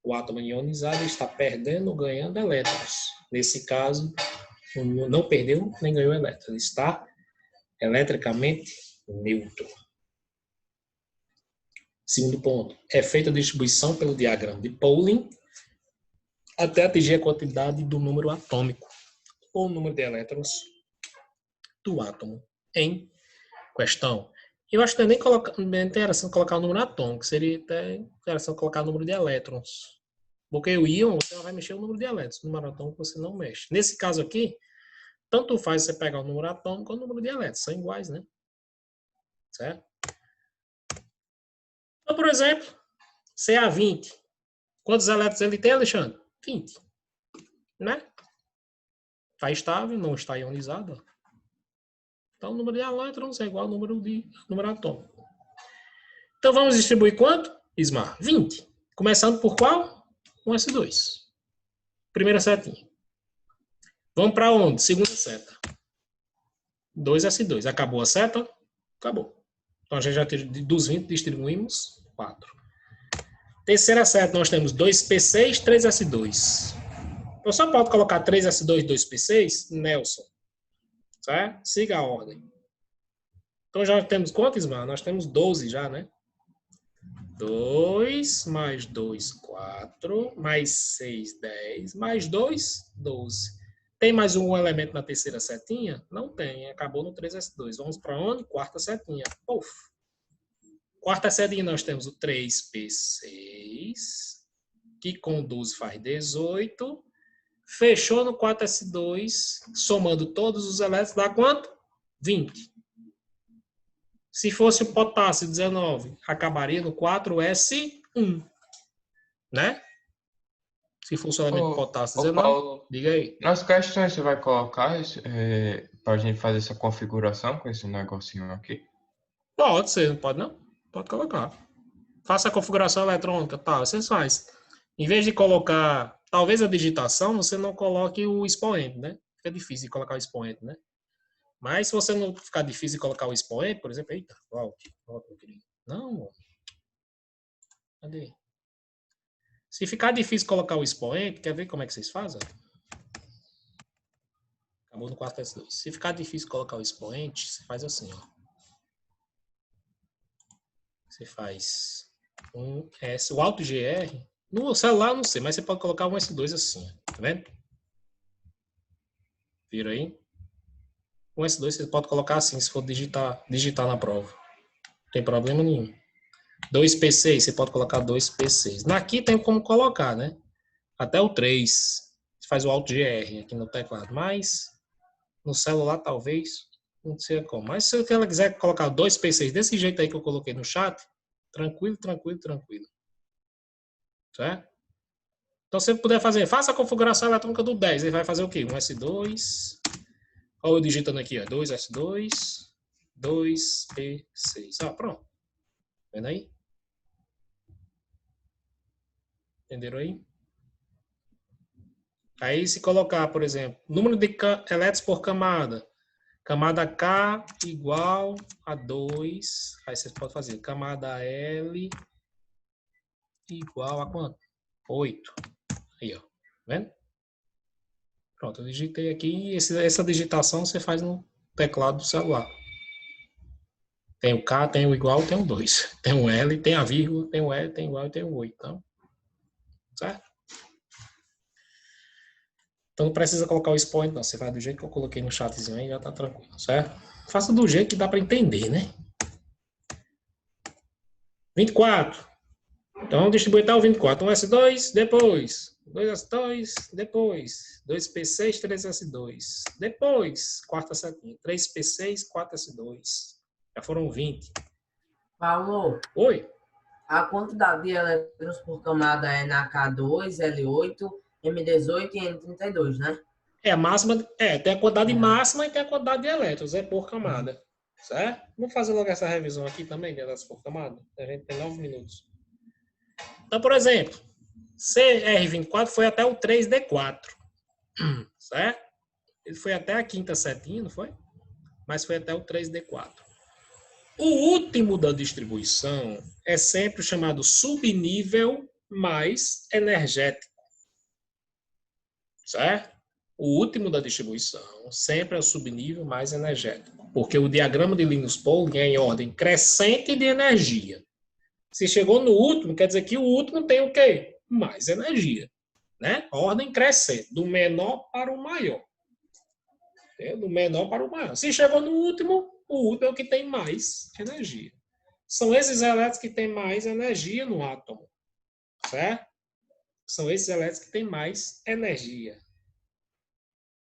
O átomo ionizado está perdendo ou ganhando elétrons. Nesse caso, não perdeu nem ganhou elétrons. Ele está eletricamente neutro. Segundo ponto. É feita a distribuição pelo diagrama de Pauling até atingir a quantidade do número atômico ou número de elétrons do átomo em questão. Eu acho que não é nem interessante colocar o número atômico. Seria até interessante colocar o número de elétrons. Porque o íon, você vai mexer o número de elétrons. O número atômico você não mexe. Nesse caso aqui, tanto faz você pegar o número atômico ou o número de elétrons. São iguais, né? Certo? Então, por exemplo, Ca20. Quantos elétrons ele tem, Alexandre? 20. Né? Está estável, não está ionizado. Então, o número de elétrons é igual ao número atômico. Então, vamos distribuir quanto? Ismar? 20. Começando por qual? 1S2. Primeira setinha. Vamos para onde? Segunda seta. 2S2. Acabou a seta? Acabou. Então, a gente já dos 20 distribuímos 4. Terceira seta, nós temos 2P6, 3S2. Eu só posso colocar 3S2 e 2P6? Nelson. Certo? Siga a ordem. Então, já temos quantos, mano? Nós temos 12 já, né? 2 mais 2, 4, mais 6, 10, mais 2, 12. Tem mais um elemento na terceira setinha? Não tem, acabou no 3s2. Vamos para onde? Quarta setinha. Puf. Quarta setinha nós temos o 3p6, que com 12 faz 18. Fechou no 4s2, somando todos os elétrons, dá quanto? 20. Se fosse o potássio 19, acabaria no 4s1, né? Se fosse o elemento potássio 19, Paulo, diga aí. nas questões você vai colocar para a gente fazer essa configuração com esse negocinho aqui? Pode ser, não pode não? Pode colocar. Faça a configuração eletrônica, tá? Você faz. Em vez de colocar, talvez a digitação, você não coloque o expoente, né? Fica difícil de colocar o expoente, né? Mas se você não ficar difícil de colocar o expoente, por exemplo, eita, volta, meu querido. Não. Cadê? Se ficar difícil colocar o expoente, quer ver como é que vocês fazem? Acabou no 4s2. Se ficar difícil colocar o expoente, você faz assim, ó. Você faz um S, o Alt GR. No celular, não sei, mas você pode colocar um S2 assim, ó. Tá vendo? Vira aí. Um S2 você pode colocar assim, se for digitar na prova. Não tem problema nenhum. 2P6, você pode colocar 2P6. Aqui tem como colocar, né? Até o 3. Você faz o Alt GR aqui no teclado. Mas no celular, talvez, não sei como. Mas se ela quiser colocar 2P6 desse jeito aí que eu coloquei no chat, tranquilo, tranquilo, tranquilo. Certo? Então, se você puder fazer, faça a configuração eletrônica do 10. Ele vai fazer o quê? Um S2. Olha eu digitando aqui, ó. 2S2, 2P6. Ah, pronto. Vendo aí? Entenderam aí? Aí, se colocar, por exemplo, número de elétrons por camada. Camada K igual a 2. Aí você pode fazer camada L igual a quanto? 8. Aí, ó. Tá vendo? Pronto, eu digitei aqui. E essa digitação você faz no teclado do celular. Tem o K, tem o igual, tem o 2. Tem o L, tem a vírgula, tem o L, tem o igual e tem o 8. Então, certo? Então não precisa colocar o expoint, não. Você vai do jeito que eu coloquei no chatzinho aí, já tá tranquilo, certo? Faça do jeito que dá para entender, né? 24. Então vamos distribuir até o 24. 1S2, depois. 2S2, depois. 2P6, 3S2. Depois, quarta setinha. 3P6, 4S2. Já foram 20. Paulo, Oi? a quantidade de elétrons por camada é na K2, L8, M18 e N32, né? É a máxima, tem a quantidade máxima e tem a quantidade de elétrons, é por camada. Certo? Vamos fazer logo essa revisão aqui também, de elétrons por camada. A gente tem 9 minutos. Então, por exemplo, CR24 foi até o 3D4. Certo? Ele foi até a quinta setinha, não foi? Mas foi até o 3D4. O último da distribuição é sempre o chamado subnível mais energético. Certo? O último da distribuição sempre é o subnível mais energético. Porque o diagrama de Linus-Pauling é em ordem crescente de energia. Se chegou no último, quer dizer que o último tem o quê? Mais energia. Né? Ordem crescente, do menor para o maior. Do menor para o maior. Se chegou no último, o último é o que tem mais energia. São esses elétrons que têm mais energia no átomo. Certo? São esses elétrons que têm mais energia.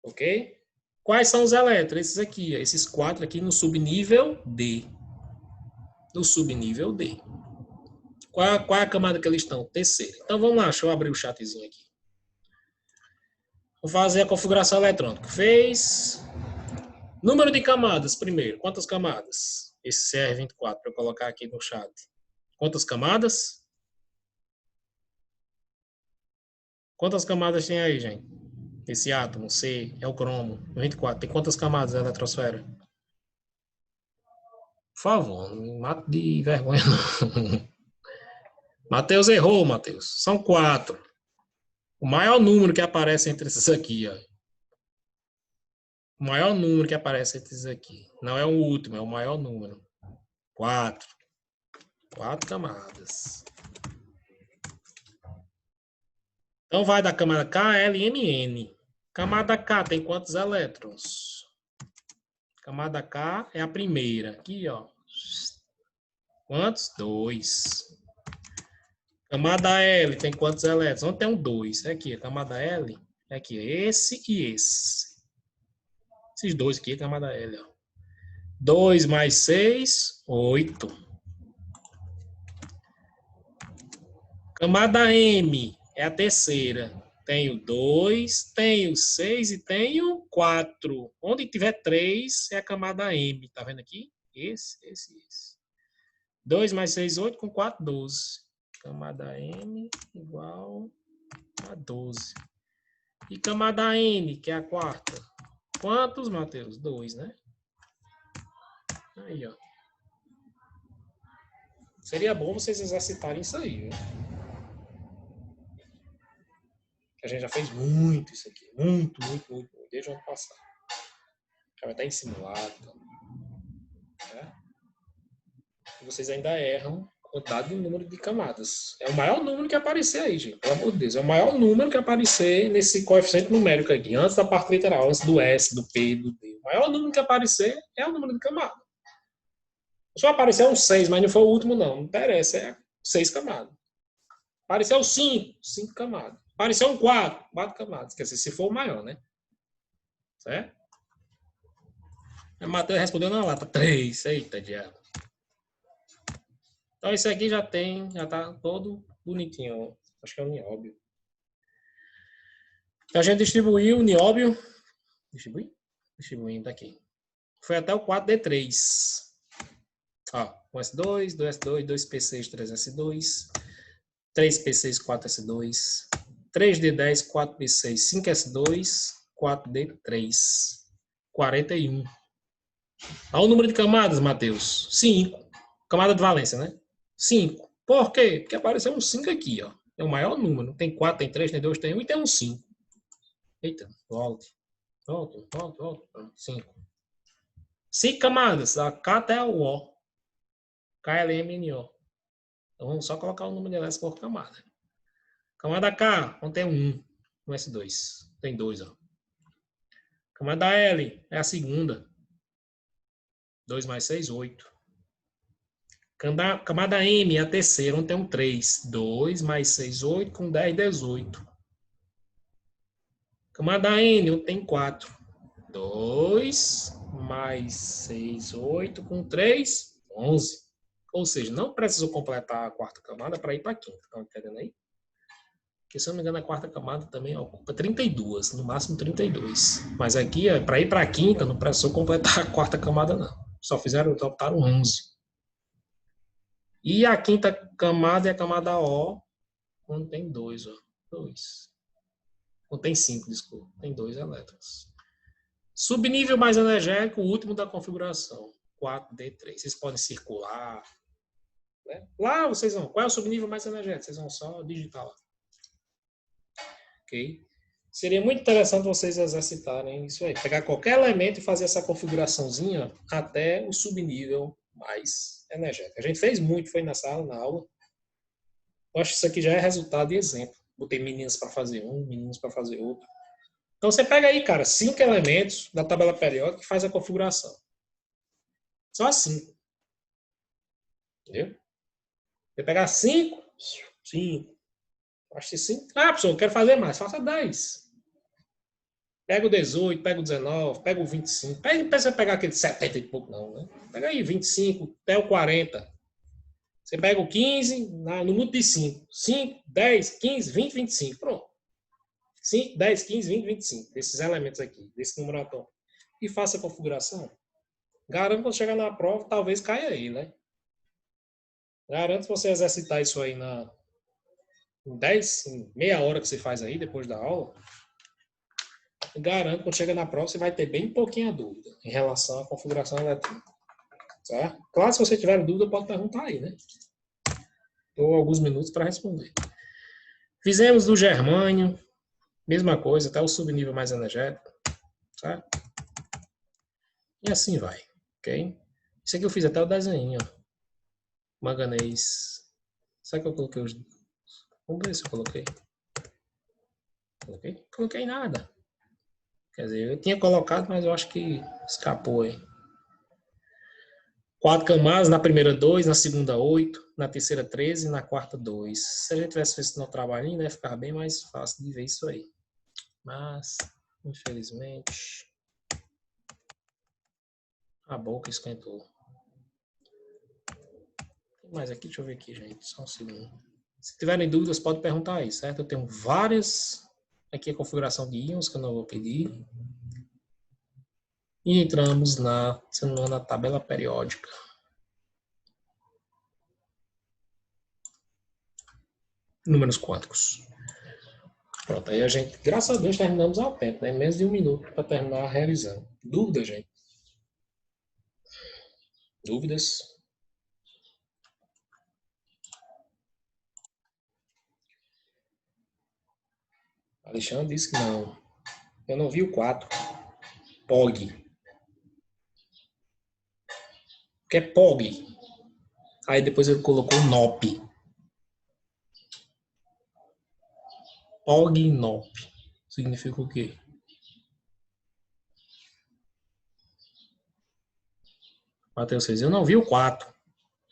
Ok? Quais são os elétrons? Esses aqui, esses 4 aqui no subnível D. No subnível D. Qual é a camada que eles estão? Terceira. Então vamos lá, deixa eu abrir o chatzinho aqui. Vou fazer a configuração eletrônica. Fez. Número de camadas primeiro. Quantas camadas? Esse CR24, para eu colocar aqui no chat. Quantas camadas? Quantas camadas tem aí, gente? Esse átomo, C, é o cromo. 24. Tem quantas camadas a eletrosfera? Por favor, não me mate de vergonha, não. Matheus errou, Matheus. São 4. O maior número que aparece entre esses aqui, ó. O maior número que aparece entre esses aqui. Não é o último, é o maior número. 4. 4 camadas. Então vai da camada K, L, M, N. Camada K tem quantos elétrons? Camada K é a primeira. Aqui, ó. Quantos? 2. Camada L tem quantos elétrons? Onde tem um 2? Aqui, a camada L. Aqui, esse e esse. Esses dois aqui, camada L, ó. 2 mais 6, 8. Camada M é a terceira. Tenho 2, tenho 6 e tenho 4. Onde tiver 3 é a camada M. Tá vendo aqui? Esse. 2 mais 6, 8, com 4, 12. Camada M igual a 12. E camada N, que é a quarta. Quantos, Matheus? 2, né? Aí, ó. Seria bom vocês exercitarem isso aí, viu? A gente já fez muito isso aqui. Muito. Desde o ano passado. Já vai estar em simulado. Né? E vocês ainda erram dado o número de camadas. É o maior número que aparecer aí, gente. Pelo amor de Deus. É o maior número que aparecer nesse coeficiente numérico aqui. Antes da parte literal, antes do S, do P, do D. O maior número que aparecer é o número de camadas. Só apareceu um 6, mas não foi o último, não. Não interessa. É 6 camadas. Apareceu 5, 5 camadas. Apareceu um 4, 4 camadas. Quer dizer, se for o maior, né? Certo? A Matheus respondeu na lata. 3. Eita, diabo. Então, esse aqui já tá todo bonitinho. Acho que é o nióbio. Então, a gente distribuiu o nióbio. Distribuindo aqui. Foi até o 4D3. Ó, 1S2, 2S2, 2P6, 3S2, 3P6, 4S2, 3D10, 4P6, 5S2, 4D3. 41. Olha o número de camadas, Matheus. 5. Camada de valência, né? 5. Por quê? Porque apareceu um 5 aqui, ó. É o maior número. Tem 4, tem 3, tem 2, tem 1 e tem um 5. Eita, volte. 5. 5 camadas. A K até o O. KLMNO. Então vamos só colocar o número de elétrons por camada. Camada K, onde tem 1. No S2. Tem 2, ó. Camada L é a segunda. 2 mais 6, 8. Camada M é a terceira, onde tem um 3. 2 mais 6, 8, com 10, 18. Camada N, onde tem 4. 2 mais 6, 8, com 3, 11. Ou seja, não precisou completar a quarta camada para ir para a quinta. Estão entendendo aí? Porque, se eu não me engano, a quarta camada também ocupa 32, no máximo 32. Mas aqui, para ir para a quinta, não precisou completar a quarta camada, não. Só optaram 11. E a quinta camada é a camada O, onde tem 2, ó. 2. Onde tem 5, desculpa. Tem 2 elétrons. Subnível mais energético, o último da configuração. 4D3. Vocês podem circular. Né? Lá vocês vão. Qual é o subnível mais energético? Vocês vão só digitar lá. Ok? Seria muito interessante vocês exercitarem isso aí. Pegar qualquer elemento e fazer essa configuraçãozinha até o subnível mais energético. A gente fez muito, foi na sala, na aula. Eu acho que isso aqui já é resultado de exemplo. Botei meninas para fazer um, meninos para fazer outro. Então você pega aí, cara, 5 elementos da tabela periódica e faz a configuração. Só 5. Entendeu? Você pegar 5, 5. Acho que 5. Ah, professor, eu quero fazer mais. Faça 10. Pega o 18, pega o 19, pega o 25. Não precisa pegar aquele 70 e pouco, não, né? Pega aí 25 até o 40. Você pega o 15 no múltiplo de 5. 5, 10, 15, 20, 25. Pronto. 5, 10, 15, 20, 25. Desses elementos aqui, desse número atômico. E faça a configuração. Garanto que quando chegar na prova, talvez caia aí, né? Garanto que você exercitar isso aí em meia hora que você faz aí, depois da aula. Garanto que quando chega na prova, você vai ter bem pouquinha dúvida em relação à configuração eletrônica. Certo? Claro, se você tiver dúvida, pode perguntar aí, né? Ou alguns minutos para responder. Fizemos do germânio, mesma coisa, até o subnível mais energético. Certo? E assim vai, ok? Isso aqui eu fiz até o desenho, ó. Manganês. Será que eu coloquei os... Vamos ver se eu coloquei. Coloquei? Coloquei nada. Quer dizer, eu tinha colocado, mas eu acho que escapou aí. 4 camadas, na primeira 2, na segunda 8, na terceira 13, na quarta 2. Se a gente tivesse feito no trabalhinho, né, ficava bem mais fácil de ver isso aí. Mas, infelizmente, a boca esquentou. Tem mais aqui? Deixa eu ver aqui, gente. Só um segundo. Se tiverem dúvidas, pode perguntar aí, certo? Eu tenho várias. Aqui a configuração de íons, que eu não vou pedir. E entramos se não me engano, na tabela periódica. Números quânticos. Pronto, aí a gente, graças a Deus, terminamos ao tempo, né? Menos de 1 minuto para terminar a revisão. Dúvidas, gente? Dúvidas? Alexandre disse que não. Eu não vi o 4. POG. O que é POG? Aí depois ele colocou NOP. POG e NOP. Significa o quê? Mateus 6. Eu não vi o 4.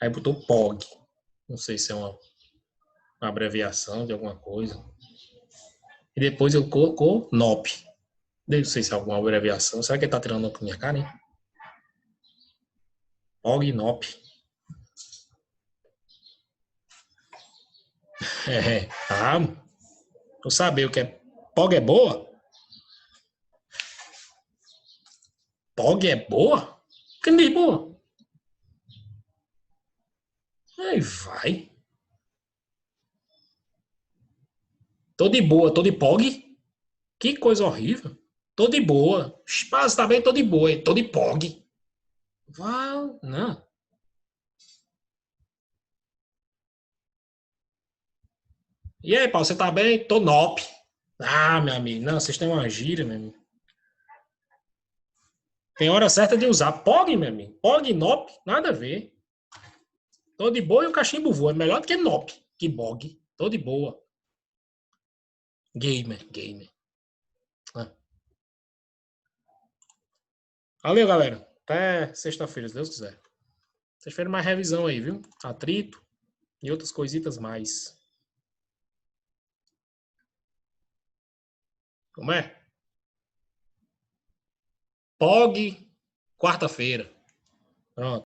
Aí botou POG. Não sei se é uma abreviação de alguma coisa. E depois ele colocou NOP. Não sei se é alguma abreviação. Será que ele tá tirando com minha cara, hein? POG e NOP. Eu saber o que é POG é boa? POG é boa? Quem diz boa? Aí vai. Tô de boa, tô de POG? Que coisa horrível. Tô de boa. Espaço tá bem, tô de boa. Tô de POG. Não. E aí, Paulo, você tá bem? Tô NOP. Ah, meu amigo. Não, vocês têm uma gíria, meu amigo. Tem hora certa de usar. POG, meu amigo. POG e NOP, nada a ver. Tô de boa e o cachimbo voa. É melhor do que NOP, que BOG. Tô de boa. Gamer. Ah. Valeu, galera. Até sexta-feira, se Deus quiser. Sexta-feira mais revisão aí, viu? Atrito e outras coisitas mais. Como é? POG, quarta-feira. Pronto.